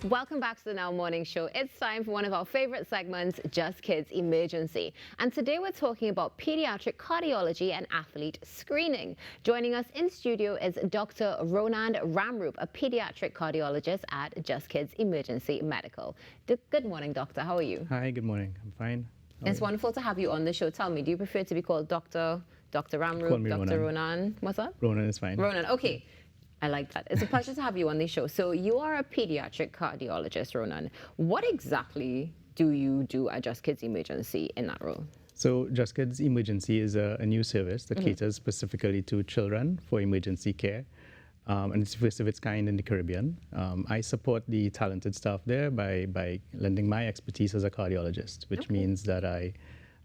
Welcome back to the Now Morning Show. It's time for one of our favorite segments, Just Kidz Emergency. And today we're talking about pediatric cardiology and athlete screening. Joining us in studio is Dr. Ronand Ramroop, a pediatric cardiologist at Just Kidz Emergency Medical. Good morning, doctor. How are you? Hi, good morning. I'm fine. It's wonderful to have you on the show. Tell me, do you prefer to be called Dr. Ramroop, Dr. Ronand? What's that? Ronand is fine. Ronand, okay. I like that. It's a pleasure to have you on the show. So you are a pediatric cardiologist, Ronand. What exactly do you do at Just Kidz Emergency in that role? So Just Kidz Emergency is a new service that caters specifically to children for emergency care. And it's first of its kind in the Caribbean. I support the talented staff there by lending my expertise as a cardiologist, which means that I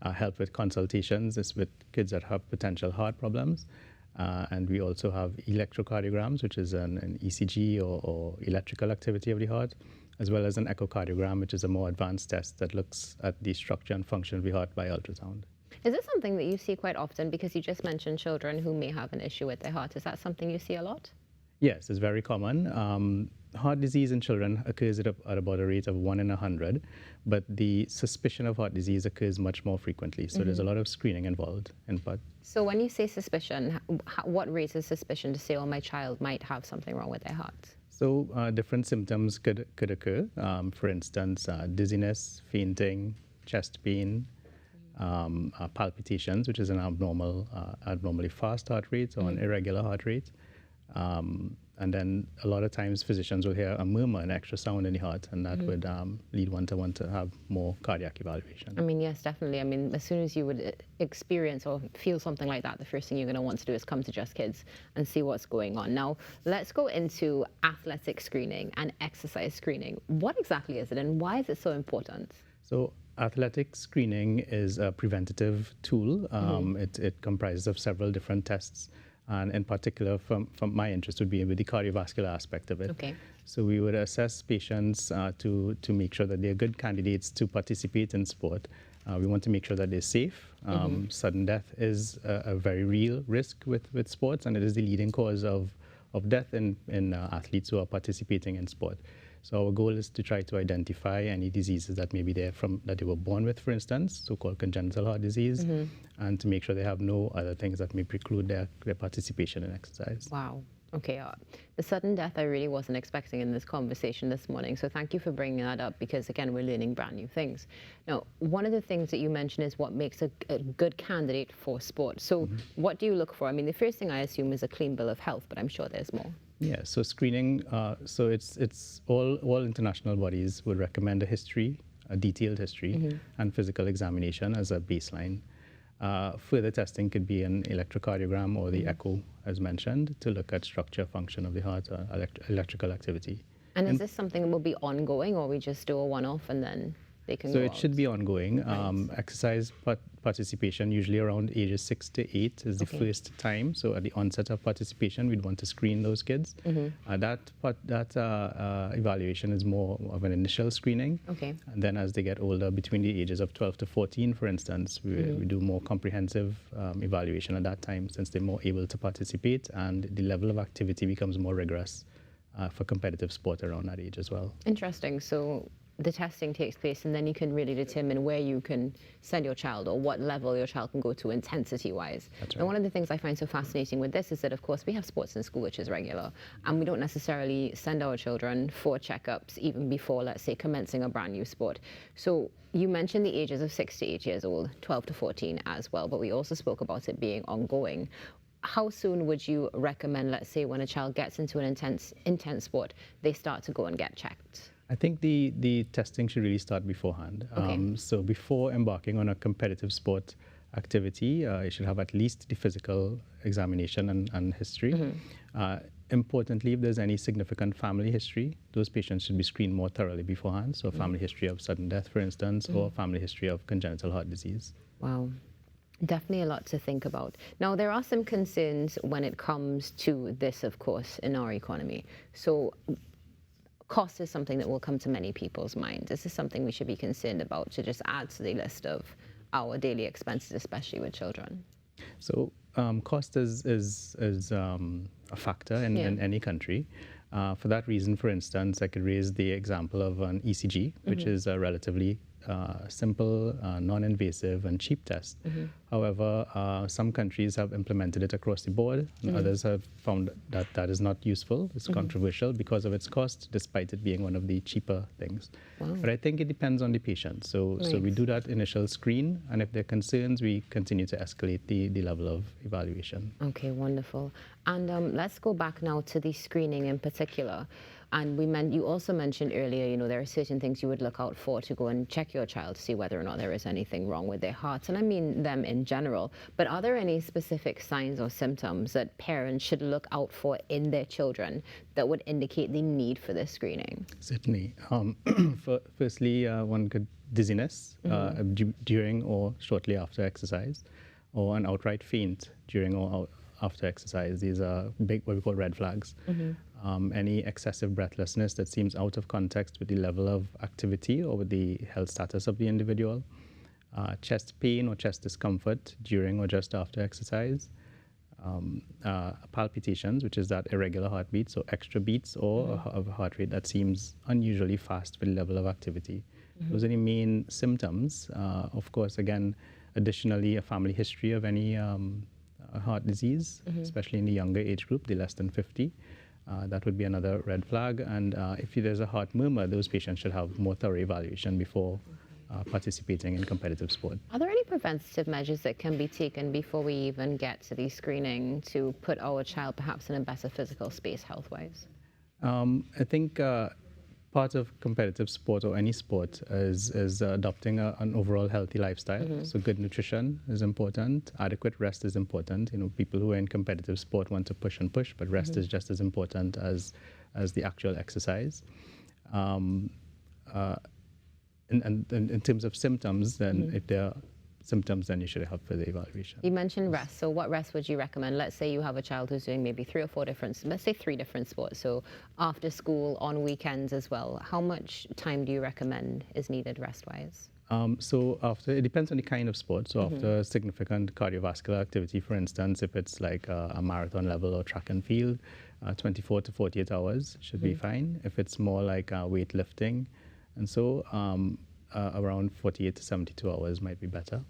help with consultations with kids that have potential heart problems. And we also have electrocardiograms, which is an ECG or electrical activity of the heart, as well as an echocardiogram, which is a more advanced test that looks at the structure and function of the heart by ultrasound. Is this something that you see quite often? Because you just mentioned children who may have an issue with their heart. Is that something you see a lot? Yes, it's very common. Heart disease in children occurs at about a rate of 1 in 100, but the suspicion of heart disease occurs much more frequently. So there's a lot of screening involved in part. So when you say suspicion, what raises suspicion to say, oh, my child might have something wrong with their heart? So different symptoms could occur. For instance, dizziness, fainting, chest pain, palpitations, which is an abnormally fast heart rate or an irregular heart rate. And then a lot of times physicians will hear a murmur, an extra sound in the heart, and that would lead one to want to have more cardiac evaluation. I mean, yes, definitely. I mean, as soon as you would experience or feel something like that, the first thing you're going to want to do is come to Just Kidz and see what's going on. Now, let's go into athletic screening and exercise screening. What exactly is it, and why is it so important? So athletic screening is a preventative tool. It comprises of several different tests. And in particular, from my interest would be with the cardiovascular aspect of it. Okay. So we would assess patients to make sure that they're good candidates to participate in sport. We want to make sure that they're safe. Sudden death is a very real risk with sports, and it is the leading cause of death in athletes who are participating in sport. So our goal is to try to identify any diseases that may be there that they were born with, for instance, so-called congenital heart disease, and to make sure they have no other things that may preclude their participation in exercise. Wow. Okay, the sudden death I really wasn't expecting in this conversation this morning, so thank you for bringing that up because, again, we're learning brand new things. Now, one of the things that you mentioned is what makes a good candidate for sport. So what do you look for? I mean, the first thing I assume is a clean bill of health, but I'm sure there's more. Yeah, so screening, so it's all international bodies would recommend a detailed history and physical examination as a baseline. Further testing could be an electrocardiogram or the echo, as mentioned, to look at structure, function of the heart, electrical activity. And is this something that will be ongoing, or we just do a one-off and then they can go So it out? should be ongoing. Right. Exercise participation, usually around ages 6 to 8 is the first time. So at the onset of participation, we'd want to screen those kids. That evaluation is more of an initial screening. Okay. And then as they get older, between the ages of 12 to 14, for instance, we do more comprehensive evaluation at that time, since they're more able to participate and the level of activity becomes more rigorous for competitive sport around that age as well. Interesting. So the testing takes place, and then you can really determine where you can send your child or what level your child can go to intensity-wise. That's right. And one of the things I find so fascinating with this is that, of course, we have sports in school, which is regular, and we don't necessarily send our children for checkups even before, let's say, commencing a brand new sport. So you mentioned the ages of 6 to 8 years old, 12 to 14 as well, but we also spoke about it being ongoing. How soon would you recommend, let's say, when a child gets into an intense sport, they start to go and get checked? I think the testing should really start beforehand. So before embarking on a competitive sport activity, you should have at least the physical examination and history. Importantly, if there's any significant family history, those patients should be screened more thoroughly beforehand. So a family history of sudden death, for instance, or a family history of congenital heart disease. Wow. Definitely a lot to think about. Now, there are some concerns when it comes to this, of course, in our economy. So cost is something that will come to many people's minds. Is this something we should be concerned about to just add to the list of our daily expenses, especially with children? So cost is a factor in any country. For that reason, for instance, I could raise the example of an ECG, which is a relatively simple, non-invasive, and cheap test. However, some countries have implemented it across the board, and others have found that that is not useful. It's controversial because of its cost, despite it being one of the cheaper things. Wow. But I think it depends on the patient. So we do that initial screen, and if there are concerns, we continue to escalate the level of evaluation. Okay, wonderful. And let's go back now to the screening in particular. And you also mentioned earlier, you know, there are certain things you would look out for to go and check your child to see whether or not there is anything wrong with their hearts. And I mean them in general. But are there any specific signs or symptoms that parents should look out for in their children that would indicate the need for this screening? Certainly. Firstly, one could dizziness during or shortly after exercise, or an outright faint during or after exercise. These are big, what we call red flags. Any excessive breathlessness that seems out of context with the level of activity or with the health status of the individual. Chest pain or chest discomfort during or just after exercise. Palpitations, which is that irregular heartbeat, so extra beats or a heart rate that seems unusually fast with the level of activity. Those are the main symptoms. Of course, again, additionally, a family history of any heart disease, especially in the younger age group, the less than 50. That would be another red flag. And if there's a heart murmur, those patients should have more thorough evaluation before participating in competitive sport. Are there any preventative measures that can be taken before we even get to the screening to put our child perhaps in a better physical space health-wise? I think part of competitive sport or any sport is adopting an overall healthy lifestyle. So good nutrition is important. Adequate rest is important. You know, people who are in competitive sport want to push and push, but rest is just as important as the actual exercise. And in terms of symptoms, then if there are symptoms, then you should have further evaluation. You mentioned rest. So what rest would you recommend? Let's say you have a child who's doing maybe 3 or 4 different, let's say 3 different sports. So after school, on weekends as well. How much time do you recommend is needed rest-wise? So it depends on the kind of sport. So after significant cardiovascular activity, for instance, if it's like a marathon level or track and field, 24 to 48 hours should be fine. If it's more like weightlifting, and so around 48 to 72 hours might be better.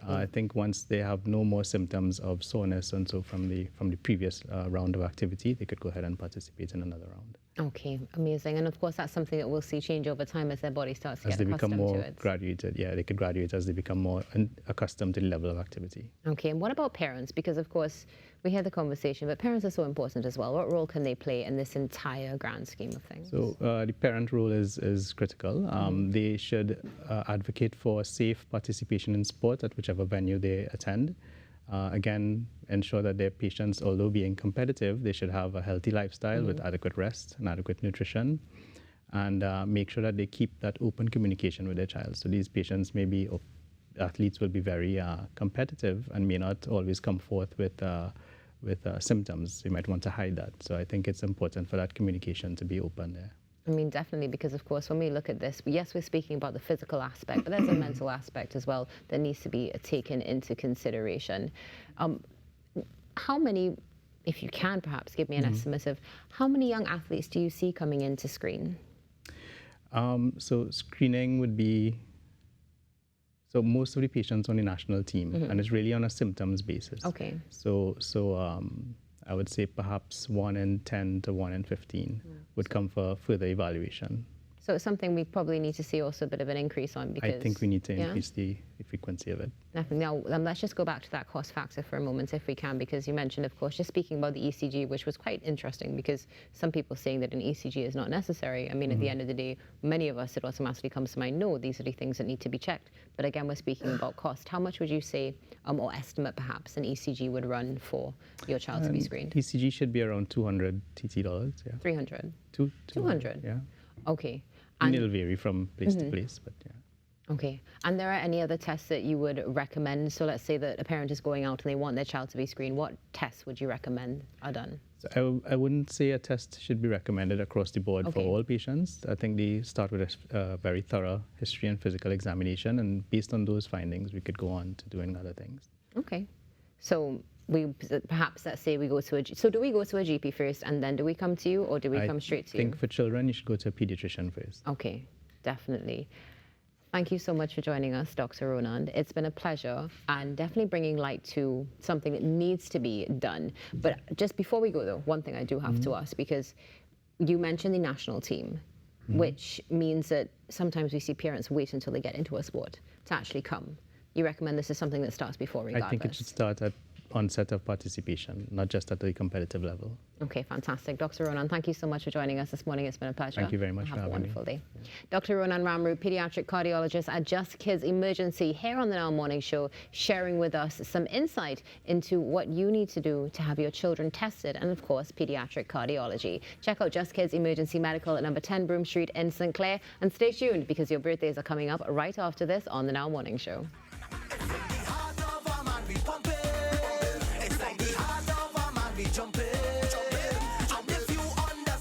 I think once they have no more symptoms of soreness and so from the previous round of activity, they could go ahead and participate in another round. Okay, amazing. And of course, that's something that we'll see change over time as their body starts to get accustomed to it. As they become more graduated, yeah, they could graduate as they become more accustomed to the level of activity. Okay, and what about parents? Because of course, we had the conversation, but parents are so important as well. What role can they play in this entire grand scheme of things? So the parent role is critical. They should advocate for safe participation in sport at whichever venue they attend. Again, ensure that their patients, although being competitive, they should have a healthy lifestyle with adequate rest and adequate nutrition, and make sure that they keep that open communication with their child. So these patients may be, athletes will be very competitive and may not always come forth with symptoms. You might want to hide that. So I think it's important for that communication to be open there. I mean, definitely, because of course, when we look at this, yes, we're speaking about the physical aspect, but there's a mental aspect as well that needs to be taken into consideration. How many, if you can perhaps give me an estimate of how many young athletes do you see coming in to screen? So screening would be, so most of the patients on the national team, and it's really on a symptoms basis. Okay. So I would say perhaps 1 in 10 to 1 in 15 would come for further evaluation. So it's something we probably need to see also a bit of an increase on, because I think we need to increase the frequency of it. Definitely. Now, let's just go back to that cost factor for a moment, if we can, because you mentioned, of course, just speaking about the ECG, which was quite interesting, because some people saying that an ECG is not necessary. I mean, at the end of the day, many of us, it automatically comes to mind, no, these are the things that need to be checked. But again, we're speaking about cost. How much would you say, or estimate perhaps, an ECG would run for your child to be screened? ECG should be around $200 TT, yeah. 300? 200? Yeah. Okay. And it'll vary from place to place, but yeah. Okay. And there are any other tests that you would recommend? So let's say that a parent is going out and they want their child to be screened. What tests would you recommend are done? So I wouldn't say a test should be recommended across the board for all patients. I think they start with a very thorough history and physical examination, and based on those findings, we could go on to doing other things. Okay. So perhaps let's say we go to so do we go to a GP first and then do we come to you, or do we come straight to you? I think for children, you should go to a pediatrician first. Okay, definitely. Thank you so much for joining us, Dr. Ronand. It's been a pleasure, and definitely bringing light to something that needs to be done. But just before we go, though, one thing I do have to ask, because you mentioned the national team, which means that sometimes we see parents wait until they get into a sport to actually come. You recommend this is something that starts before, regardless? I think it should start at onset of participation, not just at the competitive level. Okay, fantastic. Dr. Ronand, thank you so much for joining us this morning. It's been a pleasure. Thank you very much for having me. Have a wonderful day. Dr. Ronand Ramroop, pediatric cardiologist at Just Kidz Emergency, here on the Now Morning Show, sharing with us some insight into what you need to do to have your children tested, and of course, pediatric cardiology. Check out Just Kidz Emergency Medical at number 10 Broome Street in St. Clair, and stay tuned because your birthdays are coming up right after this on the Now Morning Show. Jump